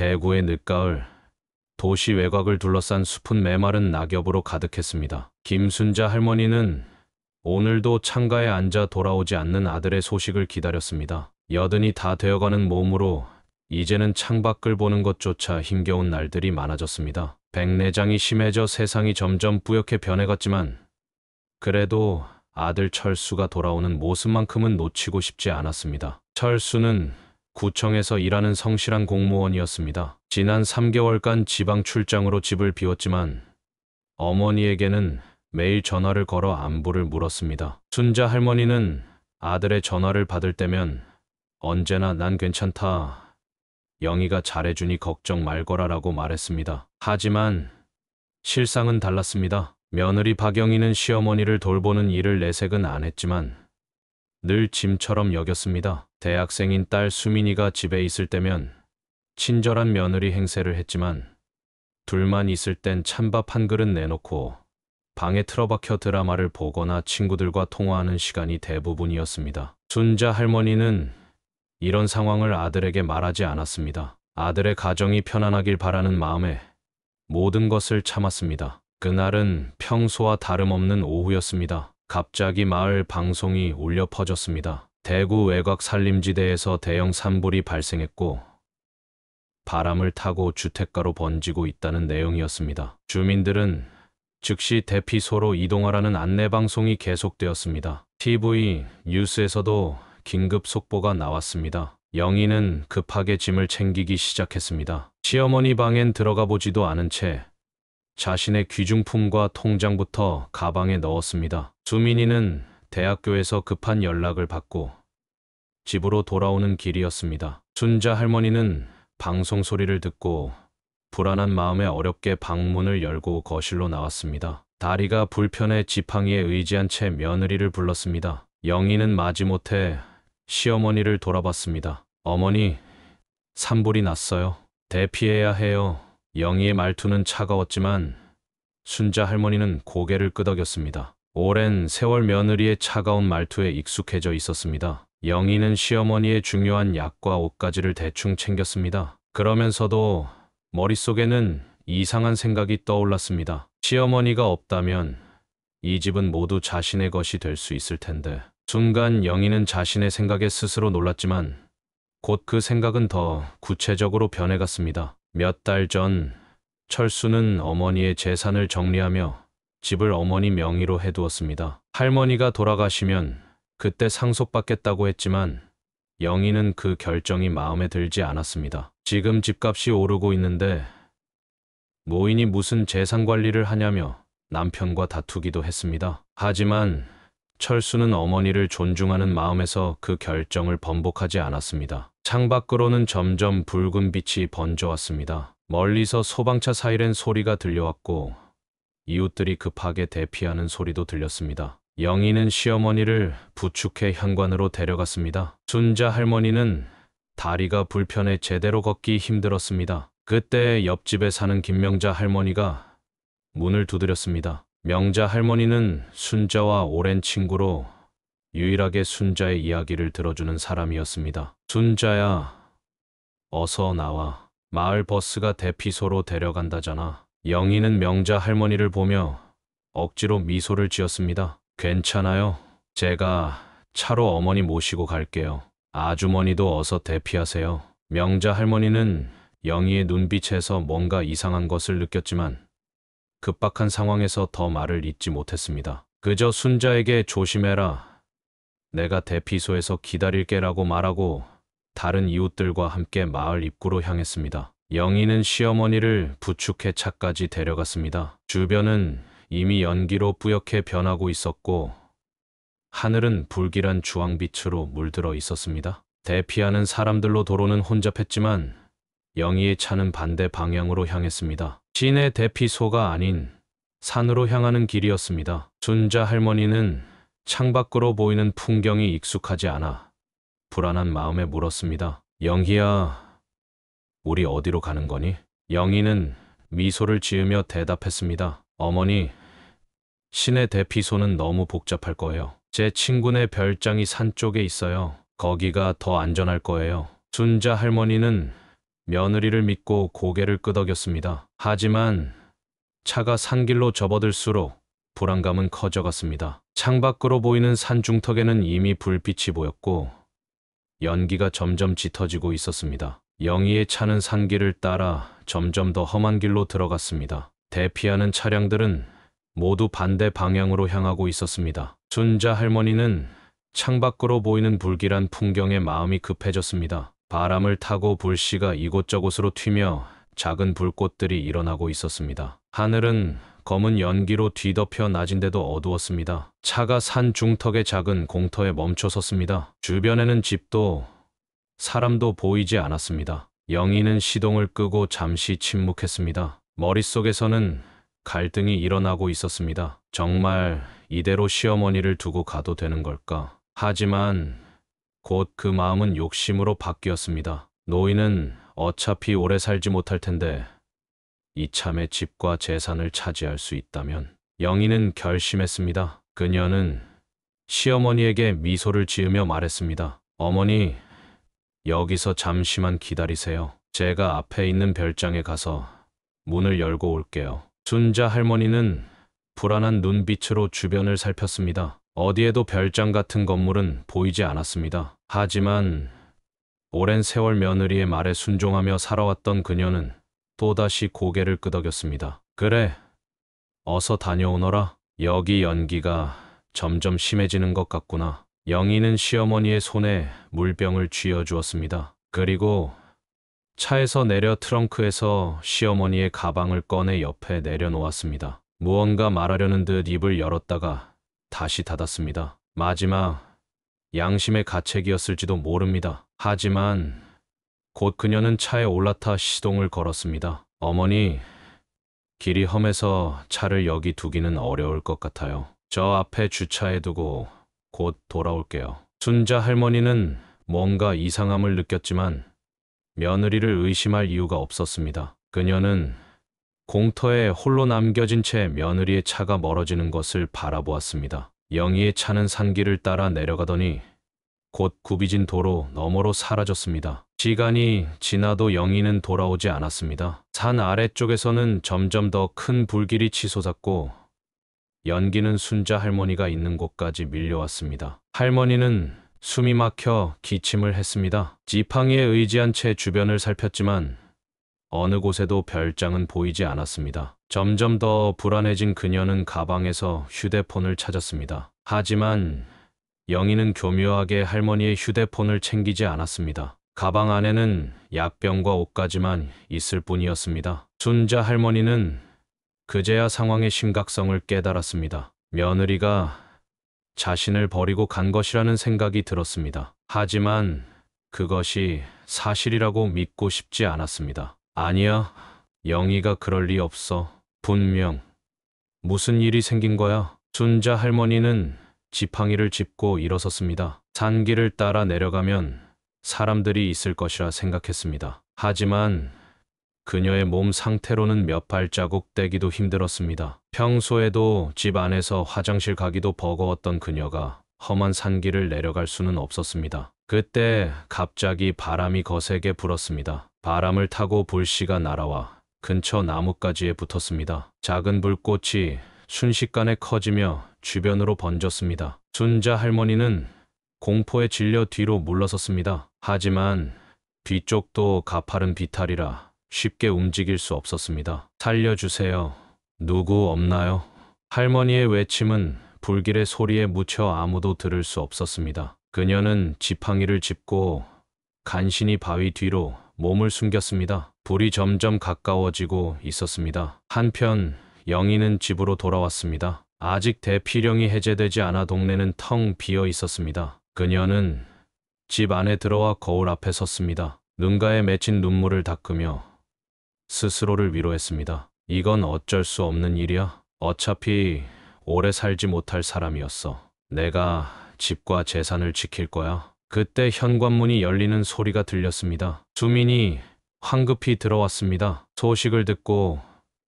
대구의 늦가을, 도시 외곽을 둘러싼 숲은 메마른 낙엽으로 가득했습니다. 김순자 할머니는 오늘도 창가에 앉아 돌아오지 않는 아들의 소식을 기다렸습니다. 여든이 다 되어가는 몸으로 이제는 창밖을 보는 것조차 힘겨운 날들이 많아졌습니다. 백내장이 심해져 세상이 점점 뿌옇게 변해갔지만 그래도 아들 철수가 돌아오는 모습만큼은 놓치고 싶지 않았습니다. 철수는 구청에서 일하는 성실한 공무원이었습니다. 지난 3개월간 지방 출장으로 집을 비웠지만 어머니에게는 매일 전화를 걸어 안부를 물었습니다. 순자 할머니는 아들의 전화를 받을 때면 언제나 난 괜찮다. 영희가 잘해주니 걱정 말거라라고 말했습니다. 하지만 실상은 달랐습니다. 며느리 박영희는 시어머니를 돌보는 일을 내색은 안 했지만 늘 짐처럼 여겼습니다. 대학생인 딸 수민이가 집에 있을 때면 친절한 며느리 행세를 했지만 둘만 있을 땐 찬밥 한 그릇 내놓고 방에 틀어박혀 드라마를 보거나 친구들과 통화하는 시간이 대부분이었습니다. 순자 할머니는 이런 상황을 아들에게 말하지 않았습니다. 아들의 가정이 편안하길 바라는 마음에 모든 것을 참았습니다. 그날은 평소와 다름없는 오후였습니다. 갑자기 마을 방송이 울려 퍼졌습니다. 대구 외곽 산림지대에서 대형 산불이 발생했고 바람을 타고 주택가로 번지고 있다는 내용이었습니다. 주민들은 즉시 대피소로 이동하라는 안내방송이 계속되었습니다. TV, 뉴스에서도 긴급 속보가 나왔습니다. 영희는 급하게 짐을 챙기기 시작했습니다. 시어머니 방엔 들어가 보지도 않은 채 자신의 귀중품과 통장부터 가방에 넣었습니다. 수민이는 대학교에서 급한 연락을 받고 집으로 돌아오는 길이었습니다. 순자 할머니는 방송 소리를 듣고 불안한 마음에 어렵게 방문을 열고 거실로 나왔습니다. 다리가 불편해 지팡이에 의지한 채 며느리를 불렀습니다. 영희는 마지못해 시어머니를 돌아봤습니다. 어머니, 산불이 났어요. 대피해야 해요. 영희의 말투는 차가웠지만 순자 할머니는 고개를 끄덕였습니다. 오랜 세월 며느리의 차가운 말투에 익숙해져 있었습니다. 영희는 시어머니의 중요한 약과 옷가지를 대충 챙겼습니다. 그러면서도 머릿속에는 이상한 생각이 떠올랐습니다. 시어머니가 없다면 이 집은 모두 자신의 것이 될 수 있을 텐데. 순간 영희는 자신의 생각에 스스로 놀랐지만 곧 그 생각은 더 구체적으로 변해갔습니다. 몇 달 전 철수는 어머니의 재산을 정리하며 집을 어머니 명의로 해두었습니다. 할머니가 돌아가시면 그때 상속받겠다고 했지만 영희는 그 결정이 마음에 들지 않았습니다. 지금 집값이 오르고 있는데 노인이 무슨 재산 관리를 하냐며 남편과 다투기도 했습니다. 하지만 철수는 어머니를 존중하는 마음에서 그 결정을 번복하지 않았습니다. 창밖으로는 점점 붉은 빛이 번져왔습니다. 멀리서 소방차 사이렌 소리가 들려왔고 이웃들이 급하게 대피하는 소리도 들렸습니다. 영희는 시어머니를 부축해 현관으로 데려갔습니다. 순자 할머니는 다리가 불편해 제대로 걷기 힘들었습니다. 그때 옆집에 사는 김명자 할머니가 문을 두드렸습니다. 명자 할머니는 순자와 오랜 친구로 유일하게 순자의 이야기를 들어주는 사람이었습니다. 순자야, 어서 나와. 마을 버스가 대피소로 데려간다잖아. 영희는 명자 할머니를 보며 억지로 미소를 지었습니다. 괜찮아요. 제가 차로 어머니 모시고 갈게요. 아주머니도 어서 대피하세요. 명자 할머니는 영희의 눈빛에서 뭔가 이상한 것을 느꼈지만 급박한 상황에서 더 말을 잇지 못했습니다. 그저 순자에게 조심해라. 내가 대피소에서 기다릴게라고 말하고 다른 이웃들과 함께 마을 입구로 향했습니다. 영희는 시어머니를 부축해 차까지 데려갔습니다. 주변은 이미 연기로 뿌옇게 변하고 있었고 하늘은 불길한 주황빛으로 물들어 있었습니다. 대피하는 사람들로 도로는 혼잡했지만 영희의 차는 반대 방향으로 향했습니다. 시내 대피소가 아닌 산으로 향하는 길이었습니다. 순자 할머니는 창밖으로 보이는 풍경이 익숙하지 않아 불안한 마음에 물었습니다. 영희야, 우리 어디로 가는 거니? 영희는 미소를 지으며 대답했습니다. 어머니, 시내 대피소는 너무 복잡할 거예요. 제 친구네 별장이 산 쪽에 있어요. 거기가 더 안전할 거예요. 순자 할머니는 며느리를 믿고 고개를 끄덕였습니다. 하지만 차가 산길로 접어들수록 불안감은 커져갔습니다. 창밖으로 보이는 산 중턱에는 이미 불빛이 보였고 연기가 점점 짙어지고 있었습니다. 영희의 차는 산길을 따라 점점 더 험한 길로 들어갔습니다. 대피하는 차량들은 모두 반대 방향으로 향하고 있었습니다. 순자 할머니는 창밖으로 보이는 불길한 풍경에 마음이 급해졌습니다. 바람을 타고 불씨가 이곳저곳으로 튀며 작은 불꽃들이 일어나고 있었습니다. 하늘은 검은 연기로 뒤덮여 낮인데도 어두웠습니다. 차가 산 중턱의 작은 공터에 멈춰 섰습니다. 주변에는 집도 사람도 보이지 않았습니다. 영희는 시동을 끄고 잠시 침묵했습니다. 머릿속에서는 갈등이 일어나고 있었습니다. 정말 이대로 시어머니를 두고 가도 되는 걸까? 하지만 곧 그 마음은 욕심으로 바뀌었습니다. 노인은 어차피 오래 살지 못할 텐데 이참에 집과 재산을 차지할 수 있다면. 영희는 결심했습니다. 그녀는 시어머니에게 미소를 지으며 말했습니다. 어머니, 여기서 잠시만 기다리세요. 제가 앞에 있는 별장에 가서 문을 열고 올게요. 순자 할머니는 불안한 눈빛으로 주변을 살폈습니다. 어디에도 별장 같은 건물은 보이지 않았습니다. 하지만 오랜 세월 며느리의 말에 순종하며 살아왔던 그녀는 또다시 고개를 끄덕였습니다. 그래, 어서 다녀오너라. 여기 연기가 점점 심해지는 것 같구나. 영희는 시어머니의 손에 물병을 쥐어주었습니다. 그리고 차에서 내려 트렁크에서 시어머니의 가방을 꺼내 옆에 내려놓았습니다. 무언가 말하려는 듯 입을 열었다가 다시 닫았습니다. 마지막 양심의 가책이었을지도 모릅니다. 하지만 곧 그녀는 차에 올라타 시동을 걸었습니다. 어머니, 길이 험해서 차를 여기 두기는 어려울 것 같아요. 저 앞에 주차해두고 곧 돌아올게요. 순자 할머니는 뭔가 이상함을 느꼈지만 며느리를 의심할 이유가 없었습니다. 그녀는 공터에 홀로 남겨진 채 며느리의 차가 멀어지는 것을 바라보았습니다. 영희의 차는 산길을 따라 내려가더니 곧 굽이진 도로 너머로 사라졌습니다. 시간이 지나도 영희는 돌아오지 않았습니다. 산 아래쪽에서는 점점 더 큰 불길이 치솟았고 연기는 순자 할머니가 있는 곳까지 밀려왔습니다. 할머니는 숨이 막혀 기침을 했습니다. 지팡이에 의지한 채 주변을 살폈지만 어느 곳에도 별장은 보이지 않았습니다. 점점 더 불안해진 그녀는 가방에서 휴대폰을 찾았습니다. 하지만 영희는 교묘하게 할머니의 휴대폰을 챙기지 않았습니다. 가방 안에는 약병과 옷까지만 있을 뿐이었습니다. 순자 할머니는 그제야 상황의 심각성을 깨달았습니다. 며느리가 자신을 버리고 간 것이라는 생각이 들었습니다. 하지만 그것이 사실이라고 믿고 싶지 않았습니다. 아니야, 영희가 그럴 리 없어. 분명 무슨 일이 생긴 거야. 순자 할머니는 지팡이를 짚고 일어섰습니다. 산길을 따라 내려가면 사람들이 있을 것이라 생각했습니다. 하지만 그녀의 몸 상태로는 몇 발자국 떼기도 힘들었습니다. 평소에도 집 안에서 화장실 가기도 버거웠던 그녀가 험한 산길을 내려갈 수는 없었습니다. 그때 갑자기 바람이 거세게 불었습니다. 바람을 타고 불씨가 날아와 근처 나뭇가지에 붙었습니다. 작은 불꽃이 순식간에 커지며 주변으로 번졌습니다. 순자 할머니는 공포에 질려 뒤로 물러섰습니다. 하지만 뒤쪽도 가파른 비탈이라 쉽게 움직일 수 없었습니다. 살려주세요. 누구 없나요? 할머니의 외침은 불길의 소리에 묻혀 아무도 들을 수 없었습니다. 그녀는 지팡이를 짚고 간신히 바위 뒤로 몸을 숨겼습니다. 불이 점점 가까워지고 있었습니다. 한편 영희는 집으로 돌아왔습니다. 아직 대피령이 해제되지 않아 동네는 텅 비어 있었습니다. 그녀는 집 안에 들어와 거울 앞에 섰습니다. 눈가에 맺힌 눈물을 닦으며 스스로를 위로했습니다. 이건 어쩔 수 없는 일이야. 어차피 오래 살지 못할 사람이었어. 내가 집과 재산을 지킬 거야. 그때 현관문이 열리는 소리가 들렸습니다. 수민이 황급히 들어왔습니다. 소식을 듣고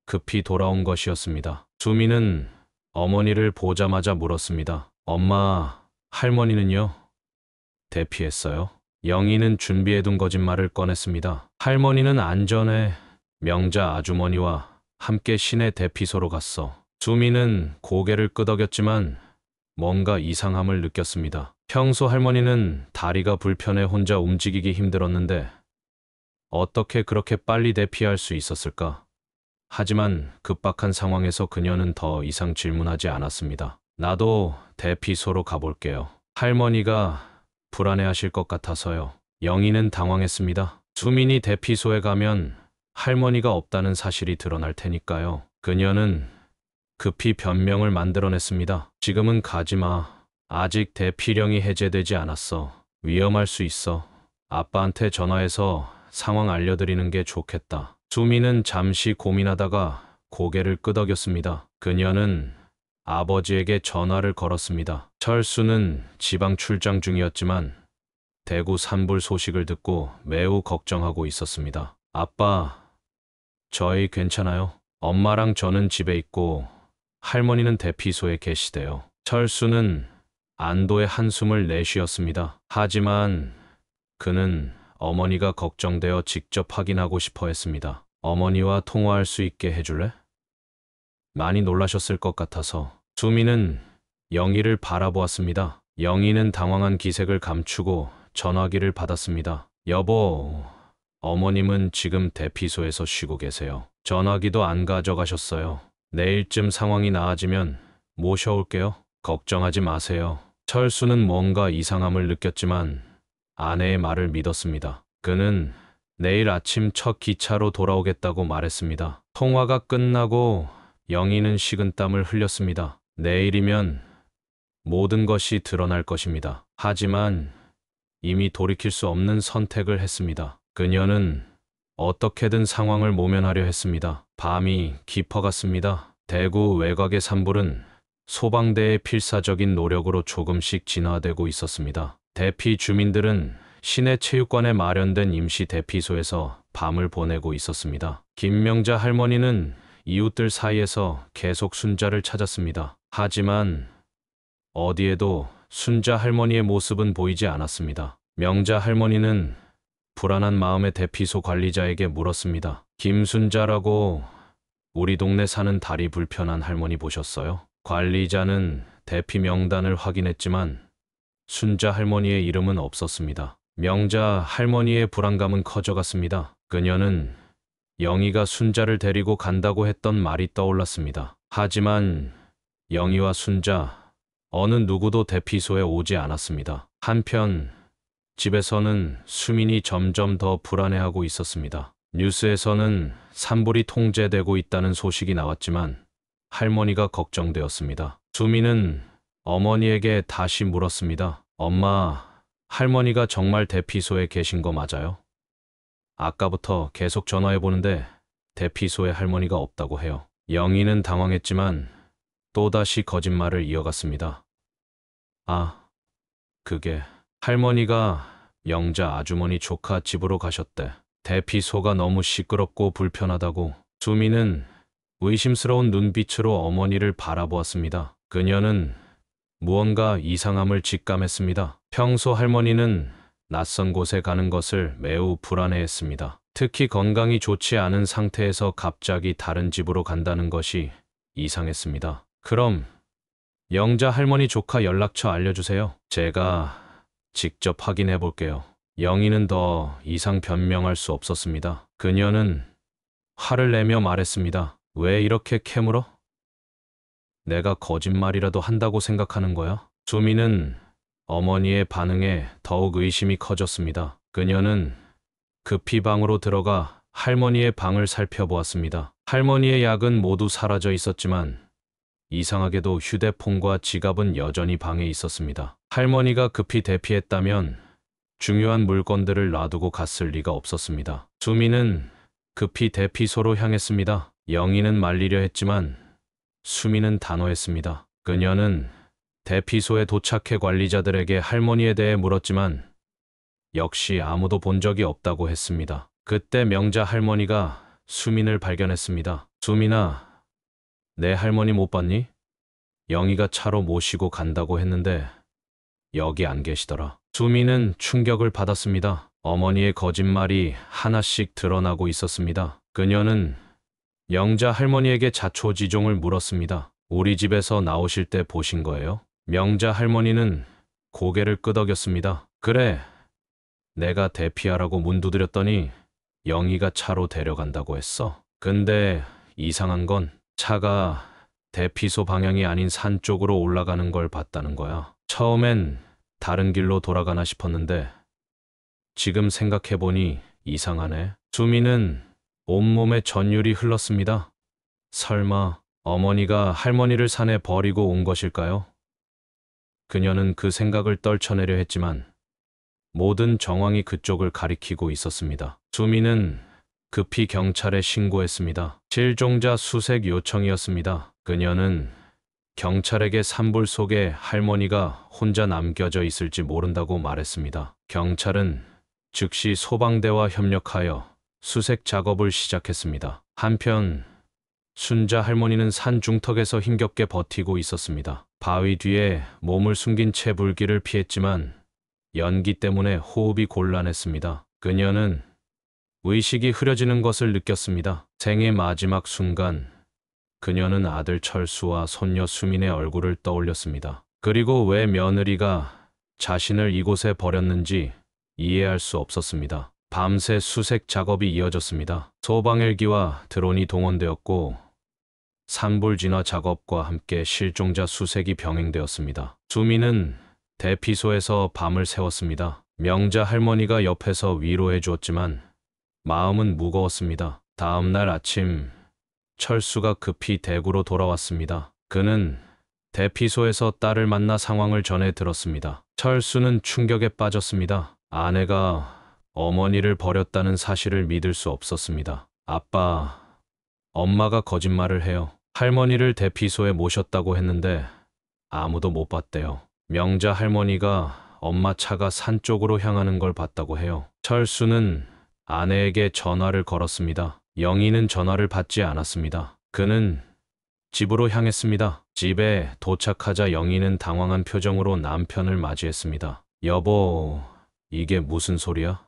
급히 돌아온 것이었습니다. 수민은 어머니를 보자마자 물었습니다. 엄마, 할머니는요? 대피했어요? 영희는 준비해둔 거짓말을 꺼냈습니다. 할머니는 안전에 명자 아주머니와 함께 시내 대피소로 갔어. 수미는 고개를 끄덕였지만 뭔가 이상함을 느꼈습니다. 평소 할머니는 다리가 불편해 혼자 움직이기 힘들었는데 어떻게 그렇게 빨리 대피할 수 있었을까? 하지만 급박한 상황에서 그녀는 더 이상 질문하지 않았습니다. 나도 대피소로 가볼게요. 할머니가 불안해하실 것 같아서요. 영희는 당황했습니다. 수민이 대피소에 가면 할머니가 없다는 사실이 드러날 테니까요. 그녀는 급히 변명을 만들어냈습니다. 지금은 가지마. 아직 대피령이 해제되지 않았어. 위험할 수 있어. 아빠한테 전화해서 상황 알려드리는 게 좋겠다. 수미는 잠시 고민하다가 고개를 끄덕였습니다. 그녀는 아버지에게 전화를 걸었습니다. 철수는 지방 출장 중이었지만 대구 산불 소식을 듣고 매우 걱정하고 있었습니다. 아빠, 저희 괜찮아요? 엄마랑 저는 집에 있고 할머니는 대피소에 계시대요. 철수는 안도의 한숨을 내쉬었습니다. 하지만 그는 어머니가 걱정되어 직접 확인하고 싶어 했습니다. 어머니와 통화할 수 있게 해줄래? 많이 놀라셨을 것 같아서. 수미는 영희를 바라보았습니다. 영희는 당황한 기색을 감추고 전화기를 받았습니다. 여보, 어머님은 지금 대피소에서 쉬고 계세요. 전화기도 안 가져가셨어요. 내일쯤 상황이 나아지면 모셔올게요. 걱정하지 마세요. 철수는 뭔가 이상함을 느꼈지만 아내의 말을 믿었습니다. 그는 내일 아침 첫 기차로 돌아오겠다고 말했습니다. 통화가 끝나고 영희는 식은땀을 흘렸습니다. 내일이면 모든 것이 드러날 것입니다. 하지만 이미 돌이킬 수 없는 선택을 했습니다. 그녀는 어떻게든 상황을 모면하려 했습니다. 밤이 깊어갔습니다. 대구 외곽의 산불은 소방대의 필사적인 노력으로 조금씩 진화되고 있었습니다. 대피 주민들은 시내 체육관에 마련된 임시 대피소에서 밤을 보내고 있었습니다. 김명자 할머니는 이웃들 사이에서 계속 순자를 찾았습니다. 하지만 어디에도 순자 할머니의 모습은 보이지 않았습니다. 명자 할머니는 불안한 마음에 대피소 관리자에게 물었습니다. 김순자라고 우리 동네 사는 다리 불편한 할머니 보셨어요? 관리자는 대피 명단을 확인했지만 순자 할머니의 이름은 없었습니다. 명자 할머니의 불안감은 커져갔습니다. 그녀는 영희가 순자를 데리고 간다고 했던 말이 떠올랐습니다. 하지만 영희와 순자, 어느 누구도 대피소에 오지 않았습니다. 한편 집에서는 수민이 점점 더 불안해하고 있었습니다. 뉴스에서는 산불이 통제되고 있다는 소식이 나왔지만 할머니가 걱정되었습니다. 수민은 어머니에게 다시 물었습니다. 엄마, 할머니가 정말 대피소에 계신 거 맞아요? 아까부터 계속 전화해보는데 대피소에 할머니가 없다고 해요. 영희는 당황했지만 또다시 거짓말을 이어갔습니다. 아, 그게 할머니가 영자 아주머니 조카 집으로 가셨대. 대피소가 너무 시끄럽고 불편하다고. 수미는 의심스러운 눈빛으로 어머니를 바라보았습니다. 그녀는 무언가 이상함을 직감했습니다. 평소 할머니는 낯선 곳에 가는 것을 매우 불안해했습니다. 특히 건강이 좋지 않은 상태에서 갑자기 다른 집으로 간다는 것이 이상했습니다. 그럼 영자 할머니 조카 연락처 알려주세요. 제가 직접 확인해 볼게요. 영희는 더 이상 변명할 수 없었습니다. 그녀는 화를 내며 말했습니다. 왜 이렇게 캐물어? 내가 거짓말이라도 한다고 생각하는 거야? 수미는 어머니의 반응에 더욱 의심이 커졌습니다. 그녀는 급히 방으로 들어가 할머니의 방을 살펴보았습니다. 할머니의 약은 모두 사라져 있었지만 이상하게도 휴대폰과 지갑은 여전히 방에 있었습니다. 할머니가 급히 대피했다면 중요한 물건들을 놔두고 갔을 리가 없었습니다. 수미는 급히 대피소로 향했습니다. 영희는 말리려 했지만 수미는 단호했습니다. 그녀는 대피소에 도착해 관리자들에게 할머니에 대해 물었지만 역시 아무도 본 적이 없다고 했습니다. 그때 명자 할머니가 수민을 발견했습니다. 수민아, 내 할머니 못 봤니? 영희가 차로 모시고 간다고 했는데 여기 안 계시더라. 수미는 충격을 받았습니다. 어머니의 거짓말이 하나씩 드러나고 있었습니다. 그녀는 명자 할머니에게 자초지종을 물었습니다. 우리 집에서 나오실 때 보신 거예요? 명자 할머니는 고개를 끄덕였습니다. 그래, 내가 대피하라고 문 두드렸더니 영희가 차로 데려간다고 했어. 근데 이상한 건 차가 대피소 방향이 아닌 산 쪽으로 올라가는 걸 봤다는 거야. 처음엔 다른 길로 돌아가나 싶었는데 지금 생각해보니 이상하네. 수미는 온몸에 전율이 흘렀습니다. 설마 어머니가 할머니를 산에 버리고 온 것일까요? 그녀는 그 생각을 떨쳐내려 했지만 모든 정황이 그쪽을 가리키고 있었습니다. 수미는 급히 경찰에 신고했습니다. 실종자 수색 요청이었습니다. 그녀는 경찰에게 산불 속에 할머니가 혼자 남겨져 있을지 모른다고 말했습니다. 경찰은 즉시 소방대와 협력하여 수색 작업을 시작했습니다. 한편 순자 할머니는 산 중턱에서 힘겹게 버티고 있었습니다. 바위 뒤에 몸을 숨긴 채 불길을 피했지만 연기 때문에 호흡이 곤란했습니다. 그녀는 의식이 흐려지는 것을 느꼈습니다. 생의 마지막 순간 그녀는 아들 철수와 손녀 수민의 얼굴을 떠올렸습니다. 그리고 왜 며느리가 자신을 이곳에 버렸는지 이해할 수 없었습니다. 밤새 수색 작업이 이어졌습니다. 소방헬기와 드론이 동원되었고 산불 진화 작업과 함께 실종자 수색이 병행되었습니다. 수민은 대피소에서 밤을 새웠습니다. 명자 할머니가 옆에서 위로해 주었지만 마음은 무거웠습니다. 다음 날 아침 철수가 급히 대구로 돌아왔습니다. 그는 대피소에서 딸을 만나 상황을 전해 들었습니다. 철수는 충격에 빠졌습니다. 아내가 어머니를 버렸다는 사실을 믿을 수 없었습니다. 아빠, 엄마가 거짓말을 해요. 할머니를 대피소에 모셨다고 했는데 아무도 못 봤대요. 명자 할머니가 엄마 차가 산 쪽으로 향하는 걸 봤다고 해요. 철수는 아내에게 전화를 걸었습니다. 영희는 전화를 받지 않았습니다. 그는 집으로 향했습니다. 집에 도착하자 영희는 당황한 표정으로 남편을 맞이했습니다. 여보, 이게 무슨 소리야?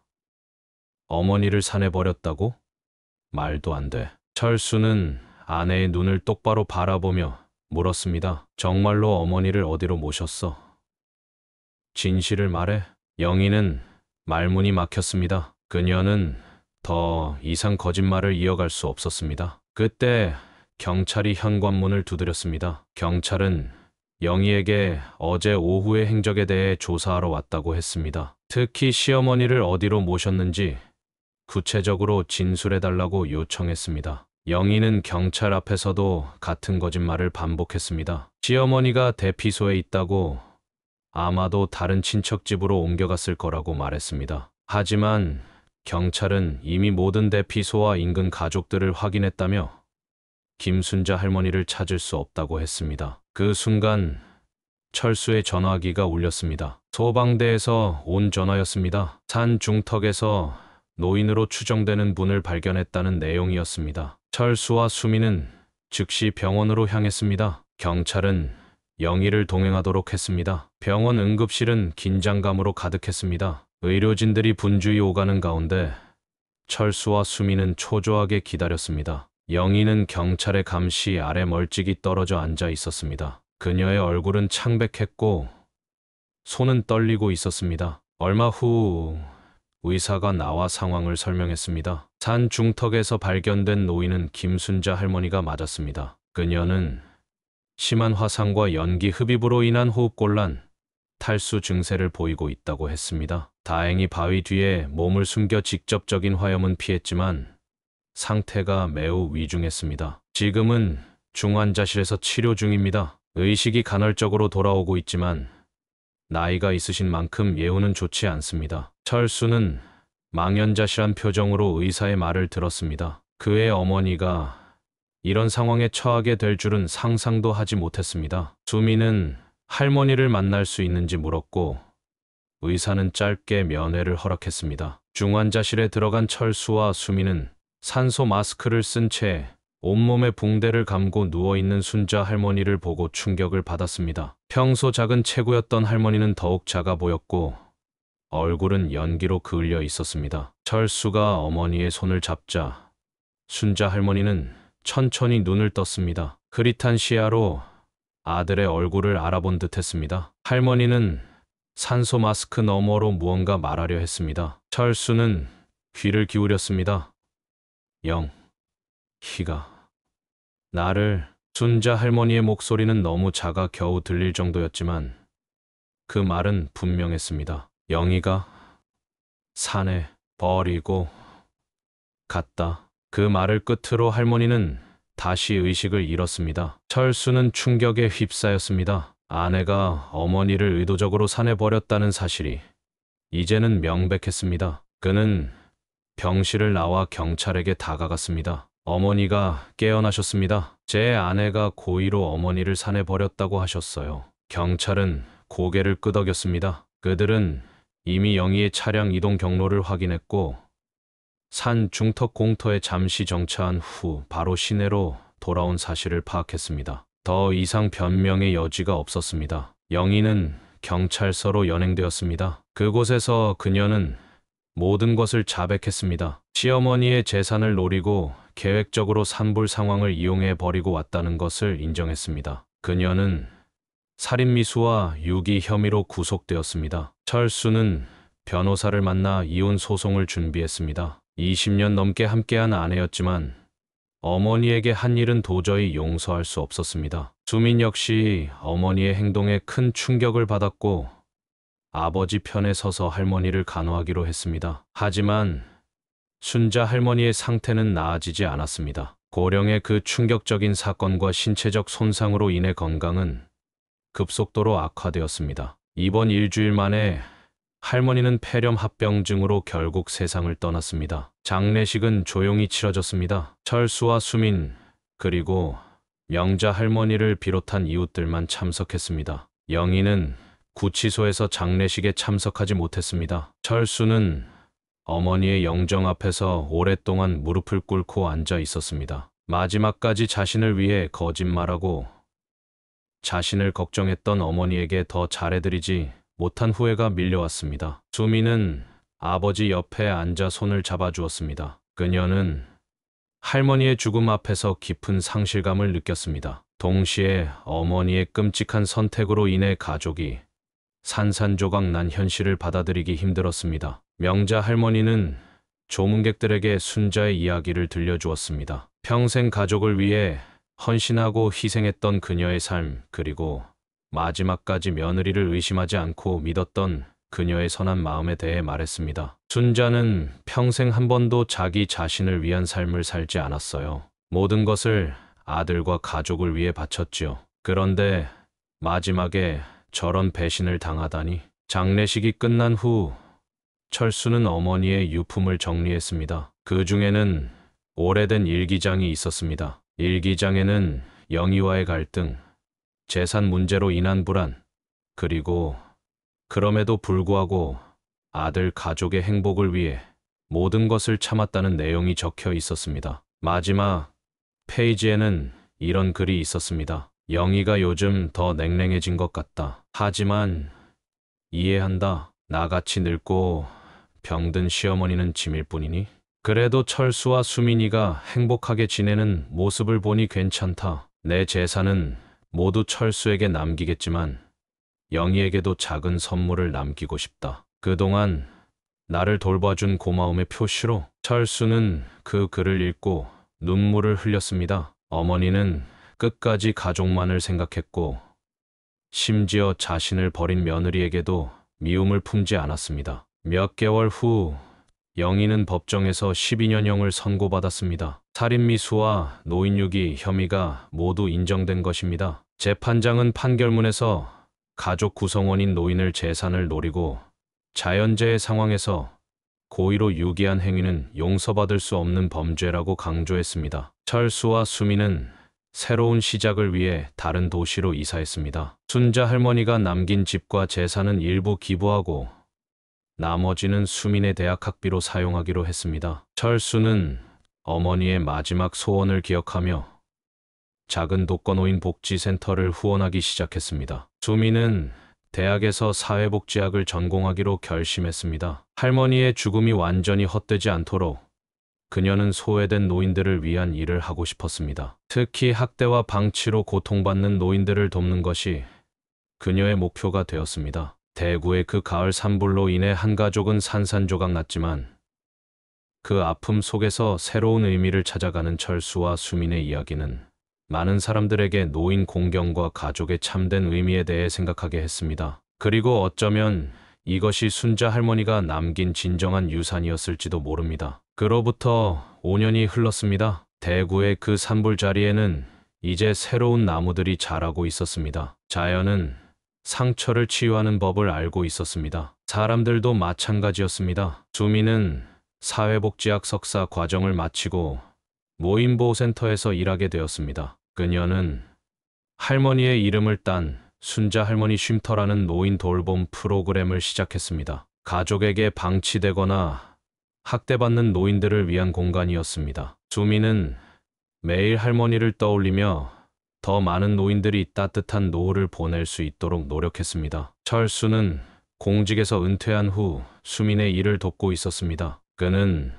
어머니를 산에 버렸다고? 말도 안 돼. 철수는 아내의 눈을 똑바로 바라보며 물었습니다. 정말로 어머니를 어디로 모셨어? 진실을 말해. 영희는 말문이 막혔습니다. 그녀는 더 이상 거짓말을 이어갈 수 없었습니다. 그때 경찰이 현관문을 두드렸습니다. 경찰은 영희에게 어제 오후의 행적에 대해 조사하러 왔다고 했습니다. 특히 시어머니를 어디로 모셨는지 구체적으로 진술해달라고 요청했습니다. 영희는 경찰 앞에서도 같은 거짓말을 반복했습니다. 시어머니가 대피소에 있다고 아마도 다른 친척 집으로 옮겨갔을 거라고 말했습니다. 하지만 경찰은 이미 모든 대피소와 인근 가족들을 확인했다며 김순자 할머니를 찾을 수 없다고 했습니다. 그 순간 철수의 전화기가 울렸습니다. 소방대에서 온 전화였습니다. 산 중턱에서 노인으로 추정되는 분을 발견했다는 내용이었습니다. 철수와 수미는 즉시 병원으로 향했습니다. 경찰은 영희를 동행하도록 했습니다. 병원 응급실은 긴장감으로 가득했습니다. 의료진들이 분주히 오가는 가운데 철수와 수미는 초조하게 기다렸습니다. 영희는 경찰의 감시 아래 멀찍이 떨어져 앉아 있었습니다. 그녀의 얼굴은 창백했고 손은 떨리고 있었습니다. 얼마 후 의사가 나와 상황을 설명했습니다. 산 중턱에서 발견된 노인은 김순자 할머니가 맞았습니다. 그녀는 심한 화상과 연기 흡입으로 인한 호흡곤란, 탈수 증세를 보이고 있다고 했습니다. 다행히 바위 뒤에 몸을 숨겨 직접적인 화염은 피했지만 상태가 매우 위중했습니다. 지금은 중환자실에서 치료 중입니다. 의식이 간헐적으로 돌아오고 있지만 나이가 있으신 만큼 예후는 좋지 않습니다. 철수는 망연자실한 표정으로 의사의 말을 들었습니다. 그의 어머니가 이런 상황에 처하게 될 줄은 상상도 하지 못했습니다. 수미는 할머니를 만날 수 있는지 물었고 의사는 짧게 면회를 허락했습니다. 중환자실에 들어간 철수와 수미는 산소 마스크를 쓴 채 온몸에 붕대를 감고 누워있는 순자 할머니를 보고 충격을 받았습니다. 평소 작은 체구였던 할머니는 더욱 작아 보였고 얼굴은 연기로 그을려 있었습니다. 철수가 어머니의 손을 잡자 순자 할머니는 천천히 눈을 떴습니다. 흐릿한 시야로 아들의 얼굴을 알아본 듯 했습니다. 할머니는 산소 마스크 너머로 무언가 말하려 했습니다. 철수는 귀를 기울였습니다. 희가 나를. 순자 할머니의 목소리는 너무 작아 겨우 들릴 정도였지만 그 말은 분명했습니다. 영희가 산에 버리고 갔다. 그 말을 끝으로 할머니는 다시 의식을 잃었습니다. 철수는 충격에 휩싸였습니다. 아내가 어머니를 의도적으로 산에 버렸다는 사실이 이제는 명백했습니다. 그는 병실을 나와 경찰에게 다가갔습니다. 어머니가 깨어나셨습니다. 제 아내가 고의로 어머니를 산에 버렸다고 하셨어요. 경찰은 고개를 끄덕였습니다. 그들은 이미 영희의 차량 이동 경로를 확인했고 산 중턱 공터에 잠시 정차한 후 바로 시내로 돌아온 사실을 파악했습니다. 더 이상 변명의 여지가 없었습니다. 영희는 경찰서로 연행되었습니다. 그곳에서 그녀는 모든 것을 자백했습니다. 시어머니의 재산을 노리고 계획적으로 산불 상황을 이용해 버리고 왔다는 것을 인정했습니다. 그녀는 살인미수와 유기 혐의로 구속되었습니다. 철수는 변호사를 만나 이혼 소송을 준비했습니다. 20년 넘게 함께한 아내였지만 어머니에게 한 일은 도저히 용서할 수 없었습니다. 수민 역시 어머니의 행동에 큰 충격을 받았고 아버지 편에 서서 할머니를 간호하기로 했습니다. 하지만 순자 할머니의 상태는 나아지지 않았습니다. 고령의 그 충격적인 사건과 신체적 손상으로 인해 건강은 급속도로 악화되었습니다. 이번 일주일 만에 할머니는 폐렴 합병증으로 결국 세상을 떠났습니다. 장례식은 조용히 치러졌습니다. 철수와 수민 그리고 명자 할머니를 비롯한 이웃들만 참석했습니다. 영희는 구치소에서 장례식에 참석하지 못했습니다. 철수는 어머니의 영정 앞에서 오랫동안 무릎을 꿇고 앉아 있었습니다. 마지막까지 자신을 위해 거짓말하고 자신을 걱정했던 어머니에게 더 잘해드리지 못한 후회가 밀려왔습니다. 수미는 아버지 옆에 앉아 손을 잡아주었습니다. 그녀는 할머니의 죽음 앞에서 깊은 상실감을 느꼈습니다. 동시에 어머니의 끔찍한 선택으로 인해 가족이 산산조각 난 현실을 받아들이기 힘들었습니다. 명자 할머니는 조문객들에게 순자의 이야기를 들려주었습니다. 평생 가족을 위해 헌신하고 희생했던 그녀의 삶, 그리고 마지막까지 며느리를 의심하지 않고 믿었던 그녀의 선한 마음에 대해 말했습니다. 순자는 평생 한 번도 자기 자신을 위한 삶을 살지 않았어요. 모든 것을 아들과 가족을 위해 바쳤지요. 그런데 마지막에 저런 배신을 당하다니. 장례식이 끝난 후 철수는 어머니의 유품을 정리했습니다. 그 중에는 오래된 일기장이 있었습니다. 일기장에는 영희와의 갈등, 재산 문제로 인한 불안, 그리고 그럼에도 불구하고 아들 가족의 행복을 위해 모든 것을 참았다는 내용이 적혀 있었습니다. 마지막 페이지에는 이런 글이 있었습니다. 영희가 요즘 더 냉랭해진 것 같다. 하지만 이해한다. 나같이 늙고 병든 시어머니는 짐일 뿐이니. 그래도 철수와 수민이가 행복하게 지내는 모습을 보니 괜찮다. 내 재산은 모두 철수에게 남기겠지만 영희에게도 작은 선물을 남기고 싶다. 그동안 나를 돌봐준 고마움의 표시로. 철수는 그 글을 읽고 눈물을 흘렸습니다. 어머니는 끝까지 가족만을 생각했고 심지어 자신을 버린 며느리에게도 미움을 품지 않았습니다. 몇 개월 후 영희는 법정에서 12년형을 선고받았습니다. 살인미수와 노인유기 혐의가 모두 인정된 것입니다. 재판장은 판결문에서 가족 구성원인 노인을 재산을 노리고 자연재해 상황에서 고의로 유기한 행위는 용서받을 수 없는 범죄라고 강조했습니다. 철수와 수미는 새로운 시작을 위해 다른 도시로 이사했습니다. 순자 할머니가 남긴 집과 재산은 일부 기부하고 나머지는 수민의 대학 학비로 사용하기로 했습니다. 철수는 어머니의 마지막 소원을 기억하며 작은 독거노인 복지센터를 후원하기 시작했습니다. 수민은 대학에서 사회복지학을 전공하기로 결심했습니다. 할머니의 죽음이 완전히 헛되지 않도록 그녀는 소외된 노인들을 위한 일을 하고 싶었습니다. 특히 학대와 방치로 고통받는 노인들을 돕는 것이 그녀의 목표가 되었습니다. 대구의 그 가을 산불로 인해 한 가족은 산산조각 났지만 그 아픔 속에서 새로운 의미를 찾아가는 철수와 수민의 이야기는 많은 사람들에게 노인 공경과 가족의 참된 의미에 대해 생각하게 했습니다. 그리고 어쩌면 이것이 순자 할머니가 남긴 진정한 유산이었을지도 모릅니다. 그로부터 5년이 흘렀습니다. 대구의 그 산불 자리에는 이제 새로운 나무들이 자라고 있었습니다. 자연은 상처를 치유하는 법을 알고 있었습니다. 사람들도 마찬가지였습니다. 수미는 사회복지학 석사 과정을 마치고 노인보호센터에서 일하게 되었습니다. 그녀는 할머니의 이름을 딴 순자 할머니 쉼터라는 노인 돌봄 프로그램을 시작했습니다. 가족에게 방치되거나 학대받는 노인들을 위한 공간이었습니다. 수미는 매일 할머니를 떠올리며 더 많은 노인들이 따뜻한 노후를 보낼 수 있도록 노력했습니다. 철수는 공직에서 은퇴한 후 수민의 일을 돕고 있었습니다. 그는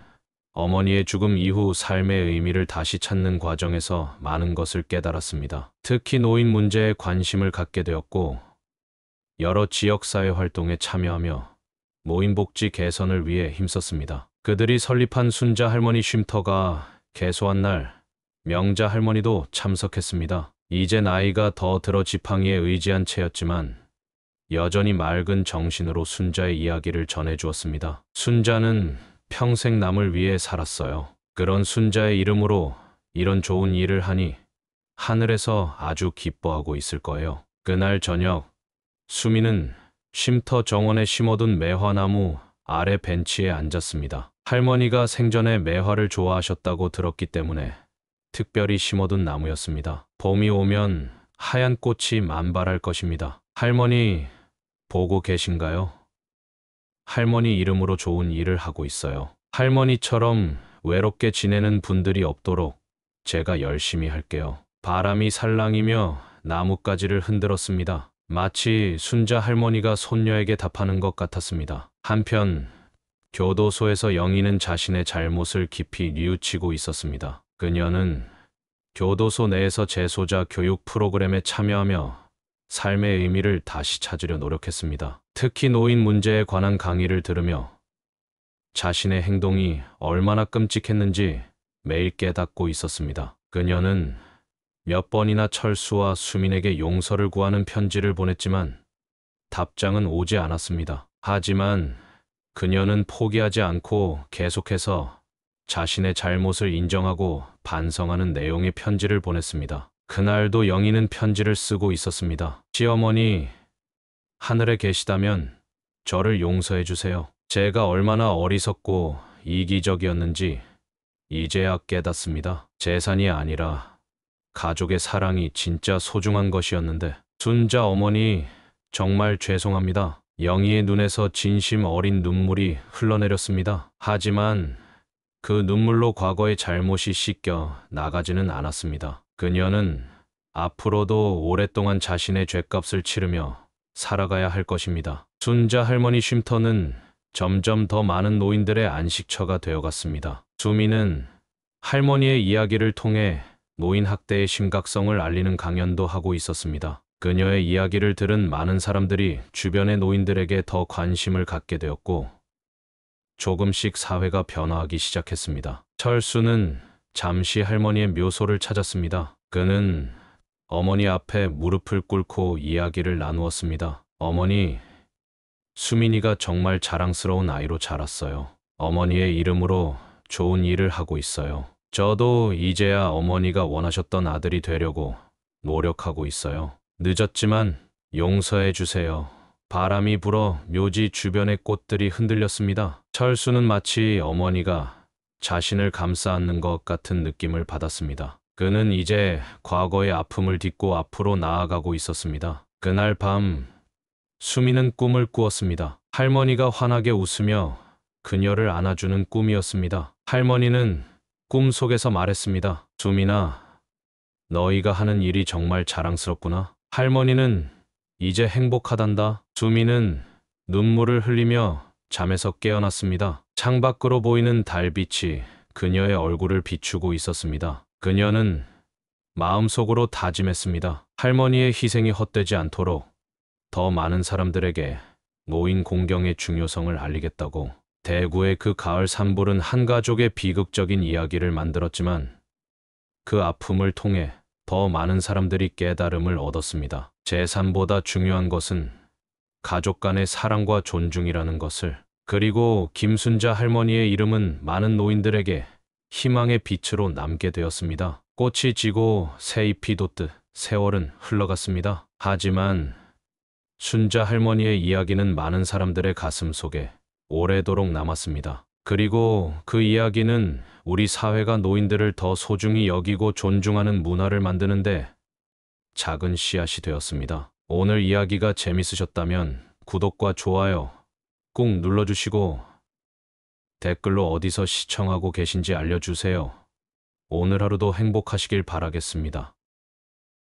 어머니의 죽음 이후 삶의 의미를 다시 찾는 과정에서 많은 것을 깨달았습니다. 특히 노인 문제에 관심을 갖게 되었고 여러 지역사회 활동에 참여하며 노인복지 개선을 위해 힘썼습니다. 그들이 설립한 순자 할머니 쉼터가 개소한 날 명자 할머니도 참석했습니다. 이제 나이가 더 들어 지팡이에 의지한 채였지만 여전히 맑은 정신으로 순자의 이야기를 전해주었습니다. 순자는 평생 남을 위해 살았어요. 그런 순자의 이름으로 이런 좋은 일을 하니 하늘에서 아주 기뻐하고 있을 거예요. 그날 저녁 수미는 쉼터 정원에 심어둔 매화나무 아래 벤치에 앉았습니다. 할머니가 생전에 매화를 좋아하셨다고 들었기 때문에 특별히 심어둔 나무였습니다. 봄이 오면 하얀 꽃이 만발할 것입니다. 할머니 보고 계신가요? 할머니 이름으로 좋은 일을 하고 있어요. 할머니처럼 외롭게 지내는 분들이 없도록 제가 열심히 할게요. 바람이 살랑이며 나뭇가지를 흔들었습니다. 마치 순자 할머니가 손녀에게 답하는 것 같았습니다. 한편 교도소에서 영희는 자신의 잘못을 깊이 뉘우치고 있었습니다. 그녀는 교도소 내에서 재소자 교육 프로그램에 참여하며 삶의 의미를 다시 찾으려 노력했습니다. 특히 노인 문제에 관한 강의를 들으며 자신의 행동이 얼마나 끔찍했는지 매일 깨닫고 있었습니다. 그녀는 몇 번이나 철수와 수민에게 용서를 구하는 편지를 보냈지만 답장은 오지 않았습니다. 하지만 그녀는 포기하지 않고 계속해서 자신의 잘못을 인정하고 반성하는 내용의 편지를 보냈습니다. 그날도 영희는 편지를 쓰고 있었습니다. 시어머니, 하늘에 계시다면 저를 용서해 주세요. 제가 얼마나 어리석고 이기적이었는지 이제야 깨닫습니다. 재산이 아니라 가족의 사랑이 진짜 소중한 것이었는데 순자 어머니 정말 죄송합니다. 영희의 눈에서 진심 어린 눈물이 흘러내렸습니다. 하지만 그 눈물로 과거의 잘못이 씻겨 나가지는 않았습니다. 그녀는 앞으로도 오랫동안 자신의 죗값을 치르며 살아가야 할 것입니다. 순자 할머니 쉼터는 점점 더 많은 노인들의 안식처가 되어갔습니다. 수미는 할머니의 이야기를 통해 노인 학대의 심각성을 알리는 강연도 하고 있었습니다. 그녀의 이야기를 들은 많은 사람들이 주변의 노인들에게 더 관심을 갖게 되었고 조금씩 사회가 변화하기 시작했습니다. 철수는 잠시 할머니의 묘소를 찾았습니다. 그는 어머니 앞에 무릎을 꿇고 이야기를 나누었습니다. 어머니, 수민이가 정말 자랑스러운 아이로 자랐어요. 어머니의 이름으로 좋은 일을 하고 있어요. 저도 이제야 어머니가 원하셨던 아들이 되려고 노력하고 있어요. 늦었지만 용서해 주세요. 바람이 불어 묘지 주변의 꽃들이 흔들렸습니다. 철수는 마치 어머니가 자신을 감싸 안는 것 같은 느낌을 받았습니다. 그는 이제 과거의 아픔을 딛고 앞으로 나아가고 있었습니다. 그날 밤 수미는 꿈을 꾸었습니다. 할머니가 환하게 웃으며 그녀를 안아주는 꿈이었습니다. 할머니는 꿈속에서 말했습니다. 수민아, 너희가 하는 일이 정말 자랑스럽구나. 할머니는 이제 행복하단다. 수미는 눈물을 흘리며 잠에서 깨어났습니다. 창밖으로 보이는 달빛이 그녀의 얼굴을 비추고 있었습니다. 그녀는 마음속으로 다짐했습니다. 할머니의 희생이 헛되지 않도록 더 많은 사람들에게 노인 공경의 중요성을 알리겠다고. 대구의 그 가을 산불은 한 가족의 비극적인 이야기를 만들었지만 그 아픔을 통해 더 많은 사람들이 깨달음을 얻었습니다. 재산보다 중요한 것은 가족 간의 사랑과 존중이라는 것을. 그리고 김순자 할머니의 이름은 많은 노인들에게 희망의 빛으로 남게 되었습니다. 꽃이 지고 새잎이 돋듯 세월은 흘러갔습니다. 하지만 순자 할머니의 이야기는 많은 사람들의 가슴 속에 오래도록 남았습니다. 그리고 그 이야기는 우리 사회가 노인들을 더 소중히 여기고 존중하는 문화를 만드는데 작은 씨앗이 되었습니다. 오늘 이야기가 재밌으셨다면 구독과 좋아요 꾹 눌러주시고 댓글로 어디서 시청하고 계신지 알려주세요. 오늘 하루도 행복하시길 바라겠습니다.